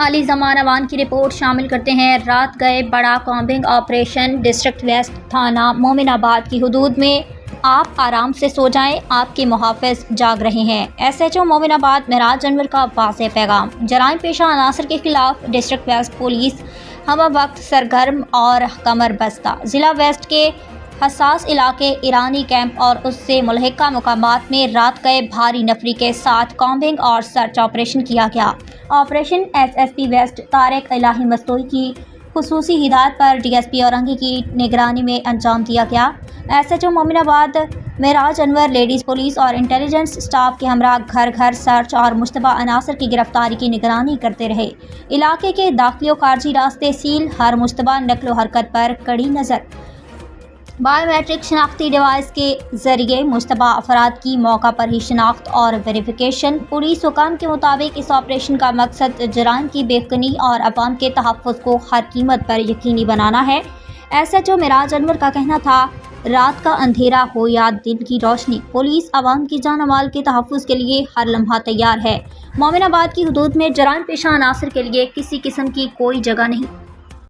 علی زمان عوان کی رپورٹ شامل کرتے ہیں۔ رات گئے بڑا کامبنگ آپریشن ڈسٹرکٹ ویسٹ تھانہ مومن آباد کی حدود میں۔ آپ آرام سے سو جائیں، آپ کے محافظ جاگ رہے ہیں۔ ایس ایچ او مومن آباد معراج انور کا واضح پیغام۔ جرائم پیشہ عناصر کے خلاف ڈسٹرکٹ ویسٹ پولیس ہمہ وقت سرگرم اور کمر بستہ۔ ضلع ویسٹ کے حساس علاقے ایرانی کیمپ اور اس سے ملحقہ مقامات میں رات گئے بھاری نفری کے ساتھ کامبنگ اور سرچ آپریشن کیا گیا۔ Operation S S P West Tariq Elahi Mastoi کی خصوصی ہدایت پر ڈی ایس پی اورنگی کی نگرانی میں انجام دیا گیا۔ ایس ایچ او مومن آباد معراج انور لیڈیز پولیس اور انٹیلیجنس اسٹاف کے ہمراہ گھر گھر سرچ اور مشتبہ عناصر کی گرفتاری کی نگرانی کرتے رہے۔ علاقے کے داخلی و خارجی راستے سیل، ہر مشتبہ نقل و حرکت پر کڑی نظر۔ بائیو میٹرک شناختی ڈیوائس کے ذریعے مشتبہ افراد کی موقع پر ہی شناخت اور ویریفیکیشن۔ پولیس حکام کے مطابق اس آپریشن کا مقصد جرائم کی بے یقینی اور عوام کے تحفظ کو ہر قیمت پر یقینی بنانا ہے۔ ایس ایچ او معراج انور کا کہنا تھا، رات کا اندھیرا ہو یا دن کی روشنی، پولیس عوام کی جان و مال کے تحفظ کے لیے ہر لمحہ تیار ہے۔ مومن آباد کی حدود میں جرائم پیشہ عناصر کے لیے کسی قسم کی کوئی جگہ نہیں۔